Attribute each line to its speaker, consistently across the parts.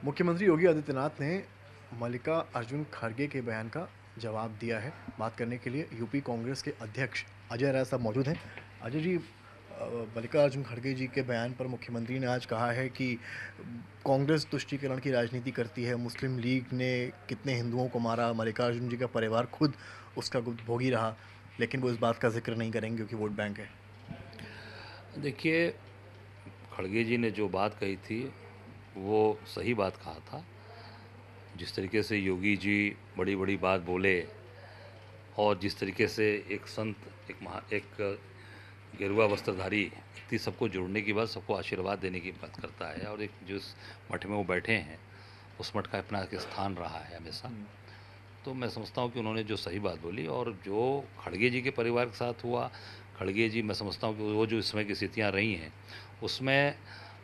Speaker 1: मुख्यमंत्री योगी आदित्यनाथ ने मल्लिका अर्जुन खड़गे के बयान का जवाब दिया है। बात करने के लिए यूपी कांग्रेस के अध्यक्ष अजय राय साहब मौजूद हैं। अजय जी, मल्लिका अर्जुन खड़गे जी के बयान पर मुख्यमंत्री ने आज कहा है कि कांग्रेस तुष्टीकरण की राजनीति करती है। मुस्लिम लीग ने कितने हिंदुओं को मारा, मल्लिका अर्जुन जी का परिवार खुद उसका भोगी रहा, लेकिन वो इस बात का जिक्र नहीं करेंगे क्योंकि वोट बैंक है।
Speaker 2: देखिए, खड़गे जी ने जो बात कही थी वो सही बात कहा था। जिस तरीके से योगी जी बड़ी बड़ी बात बोले और जिस तरीके से एक संत, एक गेरुआ वस्त्रधारी व्यक्ति सबको जोड़ने की बात, सबको आशीर्वाद देने की बात करता है, और एक जिस मठ में वो बैठे हैं उस मठ का अपना एक स्थान रहा है हमेशा। तो मैं समझता हूँ कि उन्होंने जो सही बात बोली, और जो खड़गे जी के परिवार के साथ हुआ, खड़गे जी, मैं समझता हूँ कि वो जो इस समय की स्थितियाँ रही हैं उसमें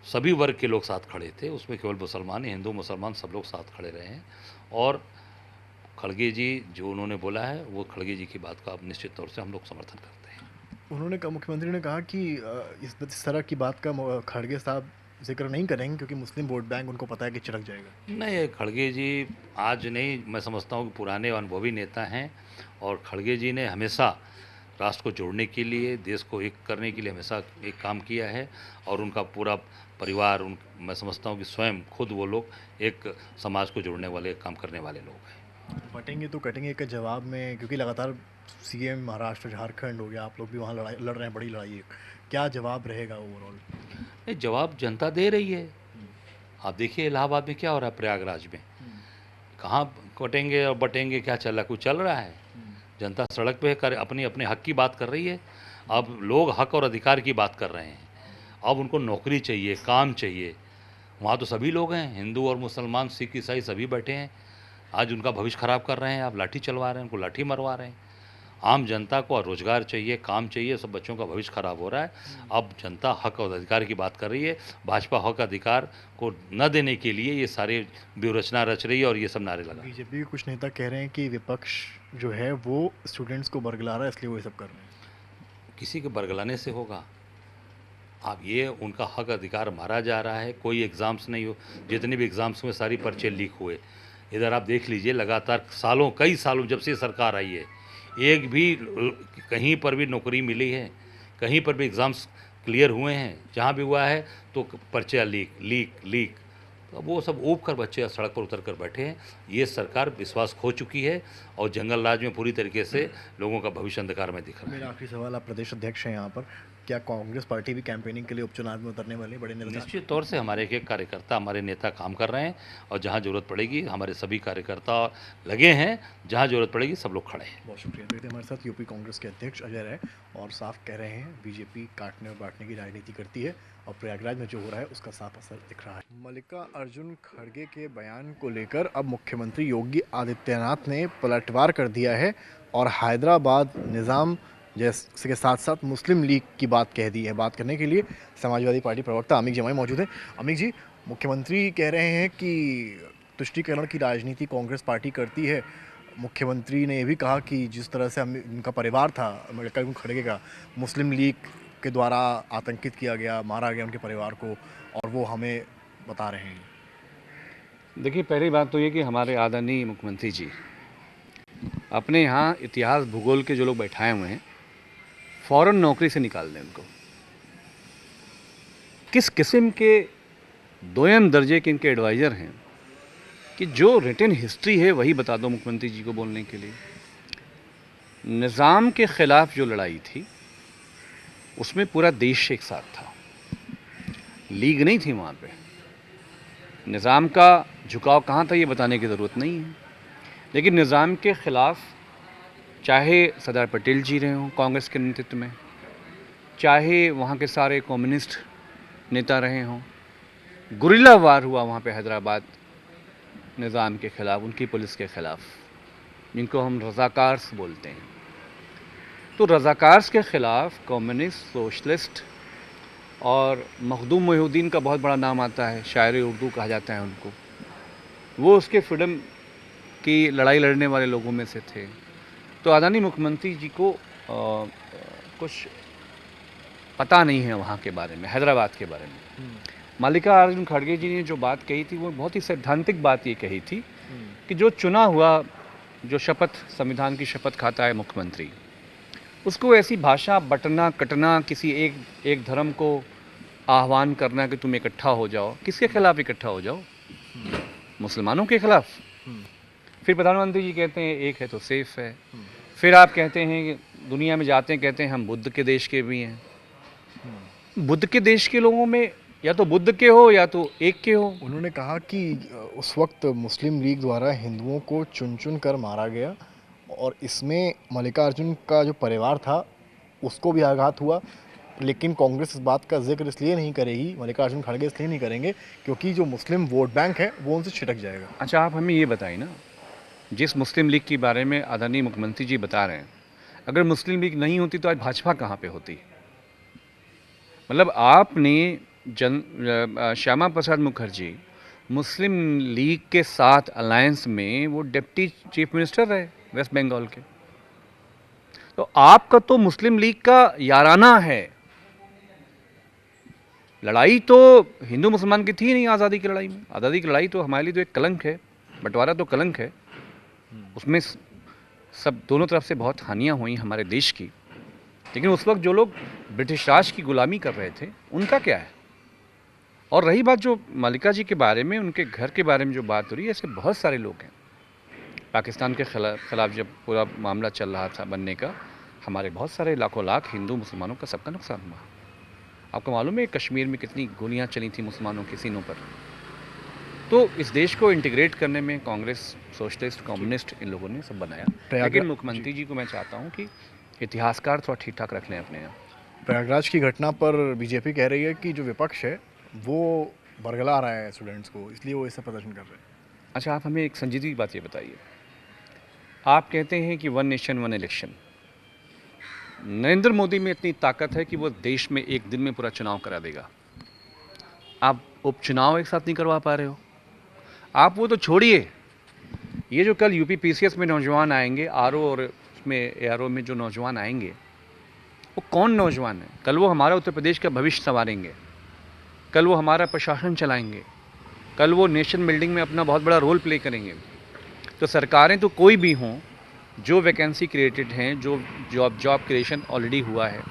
Speaker 2: सभी वर्ग के लोग साथ खड़े थे। उसमें केवल मुसलमान, हिंदू मुसलमान सब लोग साथ खड़े रहे हैं। और खड़गे जी जो उन्होंने बोला है वो खड़गे जी की बात का अब निश्चित तौर से हम लोग समर्थन करते हैं।
Speaker 1: उन्होंने कहा, मुख्यमंत्री ने कहा कि इस तरह की बात का खड़गे साहब जिक्र नहीं करेंगे क्योंकि मुस्लिम वोट बैंक उनको पता है कि चिढ़क जाएगा।
Speaker 2: नहीं, खड़गे जी आज नहीं, मैं समझता हूँ कि पुराने अनुभवी नेता हैं, और खड़गे जी ने हमेशा राष्ट्र को जोड़ने के लिए, देश को एक करने के लिए हमेशा एक काम किया है। और उनका पूरा परिवार, मैं समझता हूँ कि स्वयं खुद वो लोग एक समाज को जोड़ने वाले, काम करने वाले लोग हैं।
Speaker 1: बटेंगे तो कटेंगे के जवाब में, क्योंकि लगातार सीएम महाराष्ट्र झारखंड हो गया, आप लोग भी वहाँ लड़ाई लड़ रहे हैं, बड़ी लड़ाई है, क्या जवाब रहेगा ओवरऑल?
Speaker 2: ये जवाब जनता दे रही है। आप देखिए इलाहाबाद में क्या हो रहा है, प्रयागराज में कहाँ कटेंगे और बटेंगे, क्या चल रहा है? कुछ चल रहा है? जनता सड़क पे कर अपनी अपने हक की बात कर रही है। अब लोग हक और अधिकार की बात कर रहे हैं। अब उनको नौकरी चाहिए, काम चाहिए। वहाँ तो सभी लोग हैं, हिंदू और मुसलमान, सिख ईसाई सभी बैठे हैं। आज उनका भविष्य खराब कर रहे हैं, आप लाठी चलवा रहे हैं, उनको लाठी मरवा रहे हैं। आम जनता को रोजगार चाहिए, काम चाहिए, सब बच्चों का भविष्य खराब हो रहा है। अब जनता हक और अधिकार की बात कर रही है। भाजपा हक अधिकार को न देने के लिए ये सारे व्यूहरचना रच रही है और ये सब नारे लगा।
Speaker 1: बीजेपी के कुछ नेता कह रहे हैं कि विपक्ष जो है वो स्टूडेंट्स को बरगला रहा है, इसलिए वो ये सब कर रहे हैं।
Speaker 2: किसी के बरगलाने से होगा? अब ये उनका हक अधिकार मारा जा रहा है। कोई एग्ज़ाम्स नहीं हो, जितने भी एग्ज़ाम्स में सारी पर्चे लीक हुए। इधर आप देख लीजिए, लगातार सालों, कई सालों जब से सरकार आई है, एक भी कहीं पर भी नौकरी मिली है? कहीं पर भी एग्ज़ाम्स क्लियर हुए हैं? जहाँ भी हुआ है तो पर्चे लीक लीक लीक। तो अब वो सब ऊब कर बच्चे सड़क पर उतर कर बैठे हैं। ये सरकार विश्वास खो चुकी है और जंगल राज में पूरी तरीके से लोगों का भविष्य अंधकार में दिख रहा है।
Speaker 1: मेरा आखिरी सवाल, आप प्रदेश अध्यक्ष हैं यहाँ पर, क्या कांग्रेस पार्टी भी कैंपेनिंग के लिए उपचुनाव में उतरने वाली है? बड़े निर्धार
Speaker 2: निश्चित तौर से हमारे एक एक कार्यकर्ता, हमारे नेता काम कर रहे हैं, और जहां ज़रूरत पड़ेगी हमारे सभी कार्यकर्ता लगे हैं। जहां ज़रूरत पड़ेगी सब लोग खड़े हैं।
Speaker 1: बहुत शुक्रिया। तो थे हमारे साथ यूपी कांग्रेस के अध्यक्ष अजय राय, और साफ कह रहे हैं बीजेपी काटने और बांटने की राजनीति करती है, और प्रयागराज में जो हो रहा है उसका साफ असर दिख रहा है। मल्लिका अर्जुन खड़गे के बयान को लेकर अब मुख्यमंत्री योगी आदित्यनाथ ने पलटवार कर दिया है और हैदराबाद निज़ाम जैसे के साथ साथ मुस्लिम लीग की बात कह दी है। बात करने के लिए समाजवादी पार्टी प्रवक्ता अमीक जमाई मौजूद हैं। अमीक जी, मुख्यमंत्री कह रहे हैं कि तुष्टीकरण की राजनीति कांग्रेस पार्टी करती है। मुख्यमंत्री ने ये भी कहा कि जिस तरह से उनका परिवार था मल्लिका अर्जुन खड़गे का, मुस्लिम लीग के द्वारा आतंकित किया गया, मारा गया उनके परिवार को, और वो हमें बता रहे हैं।
Speaker 3: देखिए, पहली बात तो ये कि हमारे आदरणीय मुख्यमंत्री जी अपने यहाँ इतिहास भूगोल के जो लोग बैठाए हुए हैं, फ़ौरन नौकरी से निकाल दें उनको। किस किस्म के दोयम दर्जे के इनके एडवाइज़र हैं कि जो रिटन हिस्ट्री है वही बता दो मुख्यमंत्री जी को बोलने के लिए। निज़ाम के ख़िलाफ़ जो लड़ाई थी उसमें पूरा देश एक साथ था, लीग नहीं थी वहाँ पे। निज़ाम का झुकाव कहाँ था ये बताने की ज़रूरत नहीं है, लेकिन निज़ाम के ख़िलाफ़ चाहे सरदार पटेल जी रहे हों कांग्रेस के नेतृत्व में, चाहे वहाँ के सारे कम्युनिस्ट नेता रहे हों, गुरिल्ला वार हुआ वहाँ पे हैदराबाद निज़ाम के ख़िलाफ़, उनकी पुलिस के ख़िलाफ़, जिनको हम रज़ाकार्स बोलते हैं। तो रज़ाकार्स के ख़िलाफ़ कम्युनिस्ट, सोशलिस्ट और मखदूम मोहिउद्दीन का बहुत बड़ा नाम आता है, शायर उर्दू कहा जाता है उनको। वो उसके फ्रीडम की लड़ाई लड़ने वाले लोगों में से थे। तो आदरणीय मुख्यमंत्री जी को कुछ पता नहीं है वहाँ के बारे में, हैदराबाद के बारे में। मल्लिका अर्जुन खड़गे जी ने जो बात कही थी वो बहुत ही सैद्धांतिक बात ये कही थी कि जो चुना हुआ, जो शपथ, संविधान की शपथ खाता है मुख्यमंत्री, उसको ऐसी भाषा बटना कटना, किसी एक धर्म को आह्वान करना कि तुम इकट्ठा हो जाओ, किसके खिलाफ इकट्ठा हो जाओ? मुसलमानों के खिलाफ। फिर प्रधानमंत्री जी कहते हैं एक है तो सेफ है। फिर आप कहते हैं कि दुनिया में जाते हैं, कहते हैं हम बुद्ध के देश के भी हैं। बुद्ध के देश के लोगों में या तो बुद्ध के हो या तो एक के हो।
Speaker 1: उन्होंने कहा कि उस वक्त मुस्लिम लीग द्वारा हिंदुओं को चुन चुन कर मारा गया और इसमें मल्लिकार्जुन का जो परिवार था उसको भी आघात हुआ, लेकिन कांग्रेस इस बात का जिक्र इसलिए नहीं करेगी, मल्लिकार्जुन खड़गे इसलिए नहीं करेंगे क्योंकि जो मुस्लिम वोट बैंक है वो उनसे छिटक जाएगा।
Speaker 3: अच्छा, आप हमें ये बताइए ना, जिस मुस्लिम लीग के बारे में आदरणीय मुख्यमंत्री जी बता रहे हैं, अगर मुस्लिम लीग नहीं होती तो आज भाजपा कहाँ पे होती? मतलब आपने श्यामा प्रसाद मुखर्जी मुस्लिम लीग के साथ अलायंस में वो डिप्टी चीफ मिनिस्टर रहे वेस्ट बंगाल के। तो आपका तो मुस्लिम लीग का याराना है। लड़ाई तो हिंदू मुसलमान की थी नहीं आज़ादी की लड़ाई में। आज़ादी की लड़ाई तो हमारे लिए तो एक कलंक है, बंटवारा तो कलंक है। उसमें सब दोनों तरफ से बहुत हानियां हुई हमारे देश की, लेकिन उस वक्त जो लोग ब्रिटिश राज की गुलामी कर रहे थे उनका क्या है? और रही बात जो मल्लिका जी के बारे में, उनके घर के बारे में जो बात हो रही है, ऐसे बहुत सारे लोग हैं। पाकिस्तान के खिलाफ जब पूरा मामला चल रहा था बनने का, हमारे बहुत सारे लाखों लाख हिंदू मुसलमानों का सबका नुकसान हुआ। आपको मालूम है कश्मीर में कितनी गोलियां चली थी मुसलमानों के सीनों पर? तो इस देश को इंटीग्रेट करने में कांग्रेस, सोशलिस्ट, कम्युनिस्ट, इन लोगों ने सब बनाया। लेकिन मुख्यमंत्री जी को मैं चाहता हूँ कि इतिहासकार थोड़ा ठीक ठाक रख लें अपने यहाँ।
Speaker 1: प्रयागराज की घटना पर बीजेपी कह रही है कि जो विपक्ष है वो बरगला रहा है स्टूडेंट्स को, इसलिए वो ऐसा प्रदर्शन कर रहे हैं।
Speaker 3: अच्छा, आप हमें एक संजीदगी बात ये बताइए। आप कहते हैं कि one nation one election. Narendra Modi में इतनी ताकत है कि वो देश में एक दिन में पूरा चुनाव करा देगा। आप उपचुनाव एक साथ नहीं करवा पा रहे हो। आप वो तो छोड़िए, ये जो कल यूपी पीसीएस में नौजवान आएंगे, आरओ और उसमें एआरओ में जो नौजवान आएंगे, वो कौन नौजवान है? कल वो हमारा उत्तर प्रदेश का भविष्य संवारेंगे, कल वो हमारा प्रशासन चलाएंगे, कल वो नेशन बिल्डिंग में अपना बहुत बड़ा रोल प्ले करेंगे। तो सरकारें तो कोई भी हों, जो वैकेंसी क्रिएटेड हैं, जो जॉब क्रिएशन ऑलरेडी हुआ है,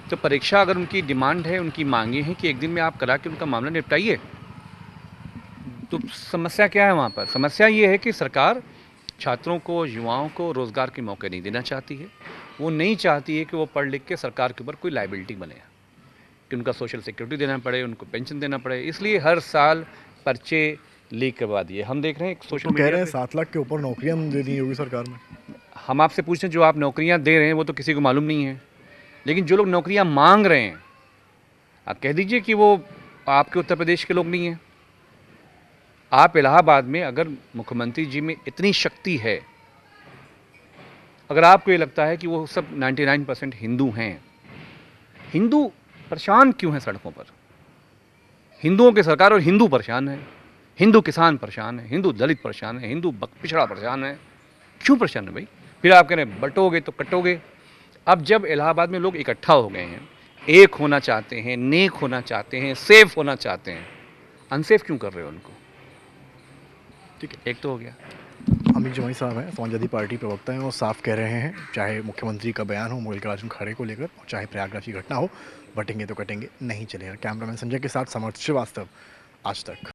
Speaker 3: तो परीक्षा अगर उनकी डिमांड है, उनकी मांगे हैं कि एक दिन में आप करा के उनका मामला निपटाइए, तो समस्या क्या है वहाँ पर? समस्या ये है कि सरकार छात्रों को, युवाओं को रोज़गार के मौके नहीं देना चाहती है। वो नहीं चाहती है कि वो पढ़ लिख के सरकार के ऊपर कोई लाइबिलिटी बने, कि उनका सोशल सिक्योरिटी देना पड़े, उनको पेंशन देना पड़े। इसलिए हर साल पर्चे लीक करवा दिए। हम देख रहे हैं सोशल मीडिया
Speaker 1: कह रहे हैं 7 लाख के ऊपर नौकरियां दे दी होगी सरकार में।
Speaker 3: हम आपसे पूछते हैं, जो आप नौकरियां दे रहे हैं वो तो किसी को मालूम नहीं है, लेकिन जो लोग नौकरियां मांग रहे हैं, आप कह दीजिए कि वो आपके उत्तर प्रदेश के लोग नहीं हैं। आप इलाहाबाद में अगर मुख्यमंत्री जी में इतनी शक्ति है, अगर आपको ये लगता है कि वो सब 99% हिंदू हैं, हिंदू परेशान क्यों हैं सड़कों पर? हिंदुओं की सरकार और हिंदू परेशान है, हिंदू किसान परेशान है, हिंदू दलित परेशान है, हिंदू पिछड़ा परेशान है। क्यों परेशान है भाई? फिर आप कह रहे हैं बटोगे तो कटोगे। अब जब इलाहाबाद में लोग इकट्ठा हो गए हैं, एक होना चाहते हैं, नेक होना चाहते हैं, सेफ होना चाहते हैं, अनसेफ क्यों कर रहे हो उनको? ठीक है, एक तो हो गया।
Speaker 1: अमित जमाई साहब हैं, समाजवादी पार्टी प्रवक्ता हैं, और साफ कह रहे हैं चाहे मुख्यमंत्री का बयान हो मल्लिकार्जुन खड़गे को लेकर, और चाहे प्रयागराज की घटना हो, बटेंगे तो कटेंगे, नहीं चलेगा। कैमरामैन संजय के साथ समर्थ श्रीवास्तव, आज तक।